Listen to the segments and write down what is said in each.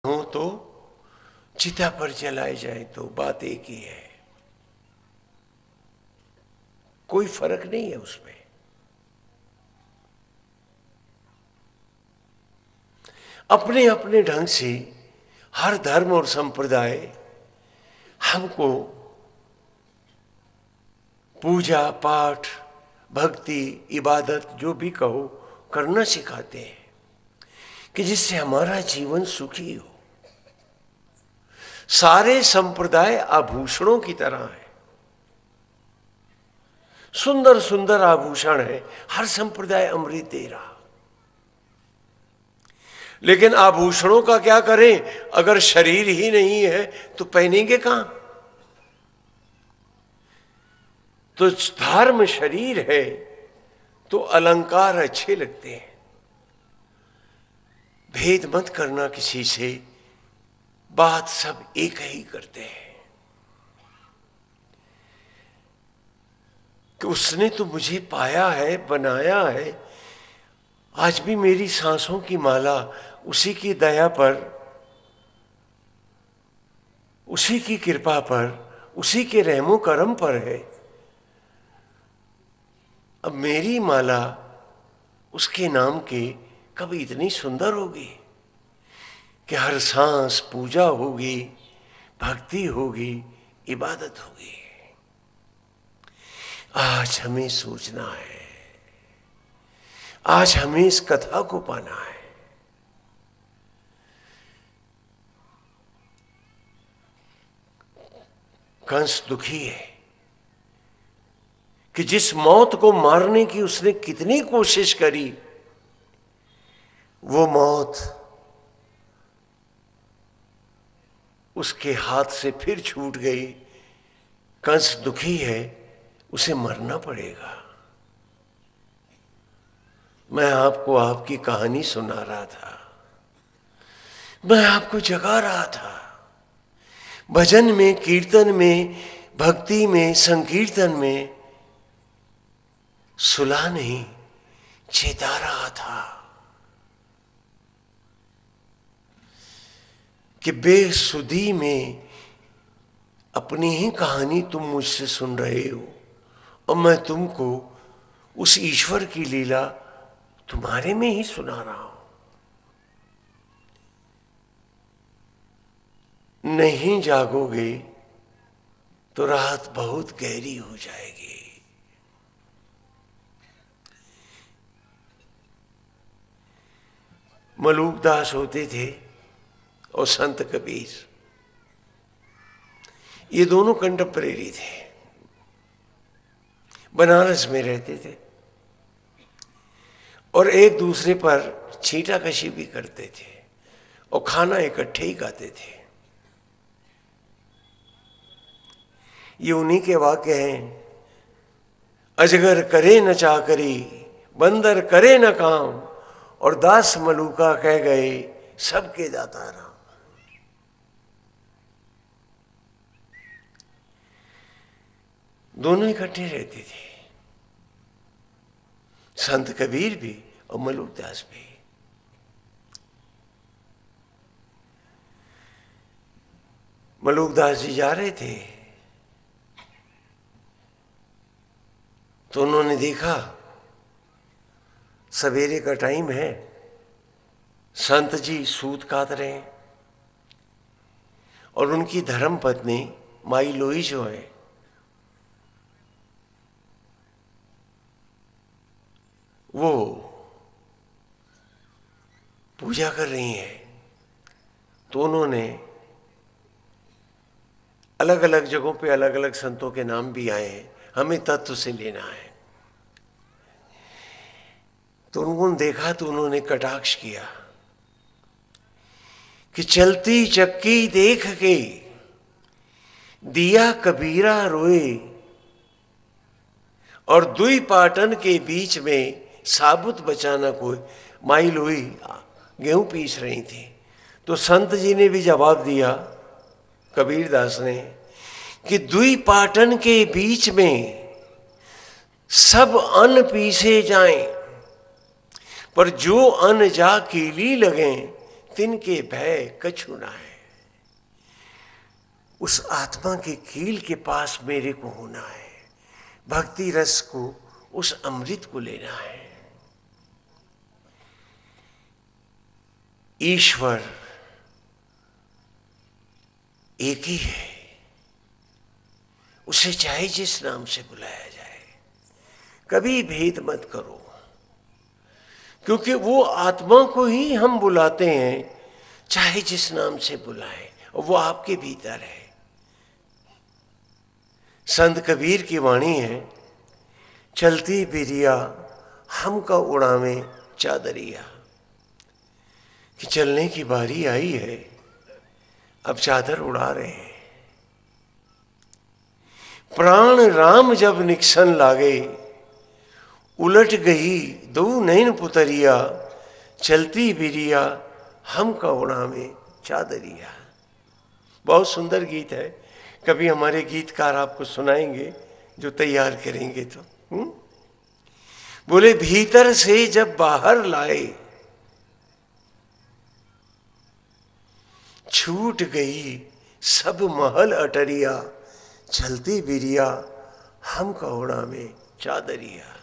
हो तो चिता पर जलाए जाए तो बात एक ही है, कोई फर्क नहीं है उसमें। अपने अपने ढंग से हर धर्म और संप्रदाय हमको पूजा पाठ भक्ति इबादत जो भी कहो करना सिखाते हैं कि जिससे हमारा जीवन सुखी हो। सारे संप्रदाय आभूषणों की तरह है, सुंदर सुंदर आभूषण है, हर संप्रदाय अमृत दे रहा। लेकिन आभूषणों का क्या करें, अगर शरीर ही नहीं है तो पहनेंगे कहां? तो धर्म शरीर है तो अलंकार अच्छे लगते हैं। भेद मत करना किसी से, बात सब एक ही करते हैं कि उसने तो मुझे पाया है, बनाया है। आज भी मेरी सांसों की माला उसी की दया पर, उसी की कृपा पर, उसी के रहमो करम पर है। अब मेरी माला उसके नाम के कब इतनी सुंदर होगी कि हर सांस पूजा होगी, भक्ति होगी, इबादत होगी। आज हमें सोचना है, आज हमें इस कथा को पाना है। कंस दुखी है कि जिस मौत को मारने की उसने कितनी कोशिश करी, वो मौत उसके हाथ से फिर छूट गई। कंस दुखी है, उसे मरना पड़ेगा। मैं आपको आपकी कहानी सुना रहा था, मैं आपको जगा रहा था। भजन में, कीर्तन में, भक्ति में, संकीर्तन में सुला नहीं, चेता रहा था कि बेसुधी में अपनी ही कहानी तुम मुझसे सुन रहे हो और मैं तुमको उस ईश्वर की लीला तुम्हारे में ही सुना रहा हूं। नहीं जागोगे तो रात बहुत गहरी हो जाएगी। मलूकदास होते थे और संत कबीर, ये दोनों कंटेम्परेरी थे, बनारस में रहते थे और एक दूसरे पर छींटाकशी भी करते थे और खाना इकट्ठे ही खाते थे। ये उन्हीं के वाक्य हैं। अजगर करे न चाकरी, बंदर करे न काम, और दास मलूका कह गए सबके दाता राम। दोनों इकट्ठे रहते थे, संत कबीर भी और मलूकदास भी। मलूकदास जी जा रहे थे तो उन्होंने देखा सवेरे का टाइम है, संत जी सूत काट रहे हैं और उनकी धर्म पत्नी माई लोई जो है वो पूजा कर रही हैं। तो उन्होंने अलग अलग जगहों पे अलग अलग संतों के नाम भी आए हैं, हमें तत्व से लेना है। तो उन्होंने देखा तो उन्होंने कटाक्ष किया कि चलती चक्की देख के दिया कबीरा रोए, और दुई पाटन के बीच में साबुत बचाना कोई। माई लोई गेहूं पीस रही थी तो संत जी ने भी जवाब दिया, कबीरदास ने, कि दुई पाटन के बीच में सब अन्न पीसे जाएं, पर जो अन्न जा कीली लगे तिनके भय कछु नाय। उस आत्मा के कील के पास मेरे को होना है, भक्ति रस को, उस अमृत को लेना है। ईश्वर एक ही है, उसे चाहे जिस नाम से बुलाया जाए, कभी भेद मत करो, क्योंकि वो आत्मा को ही हम बुलाते हैं, चाहे जिस नाम से बुलाएं, और वो आपके भीतर है। संत कबीर की वाणी है, चलती बिरिया हमका उड़ावे चादरिया, कि चलने की बारी आई है, अब चादर उड़ा रहे हैं। प्राण राम जब निकसन लागे, उलट गई दो नैन पुतरिया, चलती बिरिया हमका उड़ावे चादरिया। बहुत सुंदर गीत है, कभी हमारे गीतकार आपको सुनाएंगे जो तैयार करेंगे तो। बोले भीतर से जब बाहर लाए, छूट गई सब महल अटरिया, चलती बिरिया हमका उड़ावे चादरिया।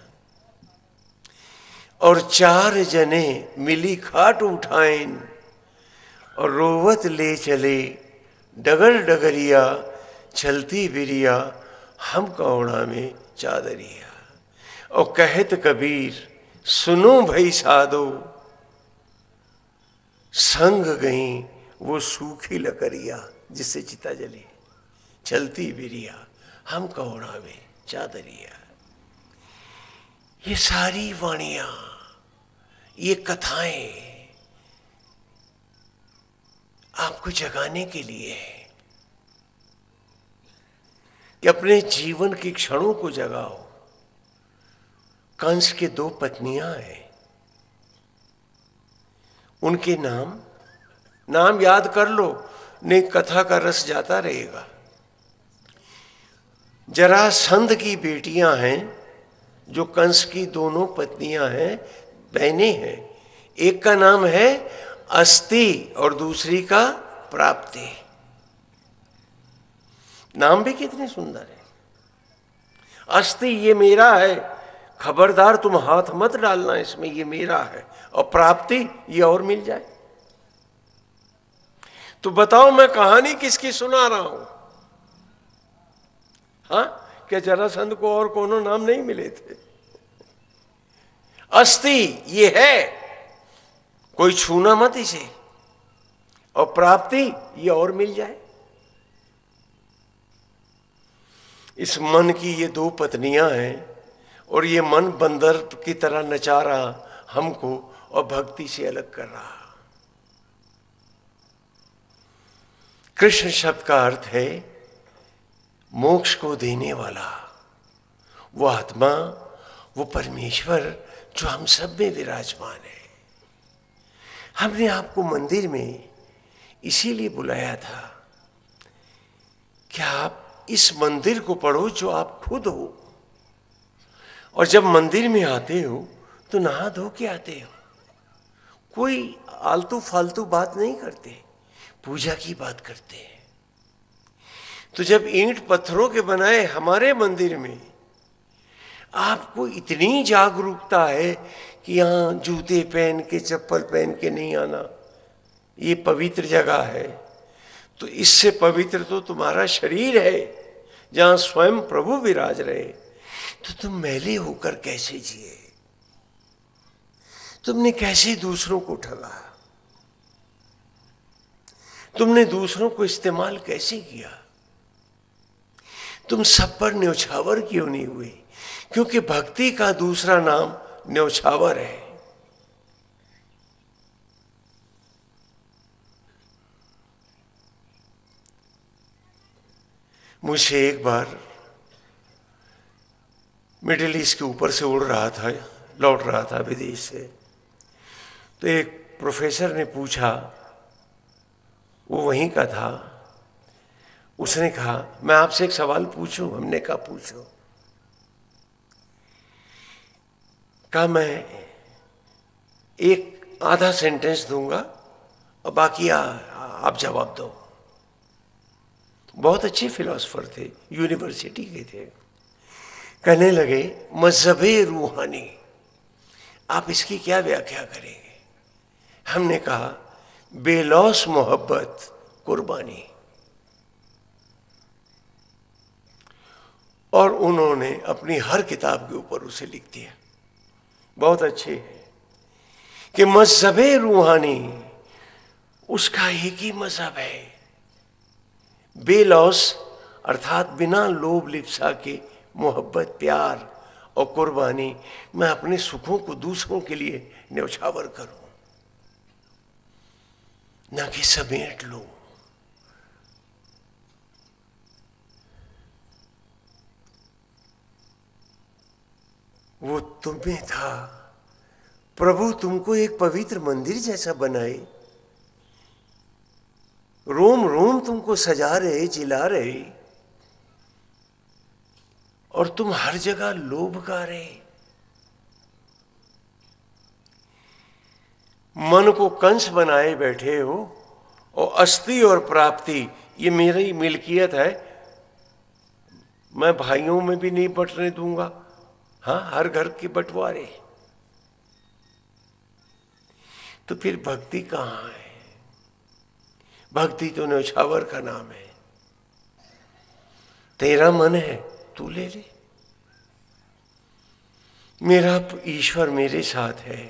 और चार जने मिली खाट उठाएं, और रोवत ले चले डगर डगरिया, चलती बिरिया हमका उड़ावे चादरिया। और कहत कबीर सुनो भई साधो, संग गई वो सूखी लकड़िया, जिससे चिता जली, चलती बिरिया हमका उड़ावे चादरिया। ये सारी वाणियां, ये कथाएं आपको जगाने के लिए है कि अपने जीवन के क्षणों को जगाओ। कंस के 2 पत्नियां हैं, उनके नाम याद कर लो, नहीं कथा का रस जाता रहेगा। जरासंध की बेटियां हैं, जो कंस की दोनों पत्नियां हैं, बहनें हैं। एक का नाम है अस्ति और दूसरी का प्राप्ति। नाम भी कितने सुंदर है। अस्ति ये मेरा है, खबरदार तुम हाथ मत डालना इसमें, ये मेरा है। और प्राप्ति ये और मिल जाए तो बताओ मैं कहानी किसकी सुना रहा हूं? हाँ, क्या जरासंध को और कोनो नाम नहीं मिले थे? अस्ति ये है, कोई छूना मत इसे। और प्राप्ति ये और मिल जाए। इस मन की ये 2 पत्नियां हैं, और ये मन बंदर की तरह नचा रहा हमको, और भक्ति से अलग कर रहा। कृष्ण शब्द का अर्थ है मोक्ष को देने वाला, वो आत्मा, वो परमेश्वर जो हम सब में विराजमान है। हमने आपको मंदिर में इसीलिए बुलाया था कि आप इस मंदिर को पढ़ो जो आप खुद हो। और जब मंदिर में आते हो तो नहा धो के आते हो, कोई आलतू फालतू बात नहीं करते, पूजा की बात करते हैं। तो जब ईंट पत्थरों के बनाए हमारे मंदिर में आपको इतनी जागरूकता है कि यहाँ जूते पहन के, चप्पल पहन के नहीं आना, ये पवित्र जगह है, तो इससे पवित्र तो तुम्हारा शरीर है जहाँ स्वयं प्रभु विराज रहे। तो तुम मैले होकर कैसे जिए? तुमने कैसे दूसरों को ठगा? तुमने दूसरों को इस्तेमाल कैसे किया? तुम सब पर न्यौछावर क्यों नहीं हुए? क्योंकि भक्ति का दूसरा नाम न्यौछावर है। मुझे एक बार मिडिल ईस्ट के ऊपर से उड़ रहा था, लौट रहा था विदेश से, तो एक प्रोफेसर ने पूछा, वो वहीं का था, उसने कहा मैं आपसे एक सवाल पूछूं? हमने कहा पूछो। कहा मैं एक आधा सेंटेंस दूंगा और बाकी आप जवाब दो। बहुत अच्छे फिलोसफर थे, यूनिवर्सिटी के थे। कहने लगे मजहबे रूहानी, आप इसकी क्या व्याख्या करेंगे? हमने कहा बेलौस मोहब्बत कुर्बानी। और उन्होंने अपनी हर किताब के ऊपर उसे लिख दिया। बहुत अच्छे है कि मजहबे रूहानी उसका एक ही मजहब है, बेलौस अर्थात बिना लोभ लिप्सा के मोहब्बत, प्यार और कुर्बानी। मैं अपने सुखों को दूसरों के लिए न्यौछावर करूं, न कि समेट लूं। वो तुम में था, प्रभु तुमको एक पवित्र मंदिर जैसा बनाए, रोम रोम तुमको सजा रहे, जिला रहे, और तुम हर जगह लोभ गा रहे। मन को कंस बनाए बैठे हो, और अस्थि और प्राप्ति ये मेरी मिल्कियत है, मैं भाइयों में भी नहीं बंटने दूंगा। हाँ, हर घर के बंटवारे। तो फिर भक्ति कहाँ है? भक्ति तो न्यौछावर का नाम है। तेरा मन है तू ले ले, मेरा ईश्वर मेरे साथ है,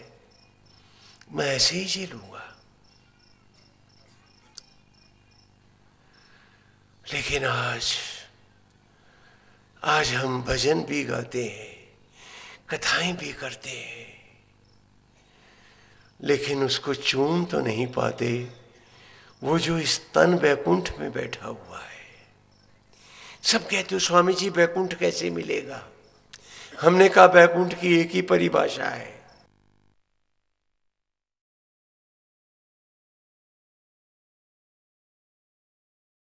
मैं ऐसे ही जी लूंगा। लेकिन आज हम भजन भी गाते हैं, कथाएं भी करते हैं, लेकिन उसको चूम तो नहीं पाते वो जो इस तन वैकुंठ में बैठा हुआ है। सब कहते हो स्वामी जी वैकुंठ कैसे मिलेगा? हमने कहा वैकुंठ की एक ही परिभाषा है,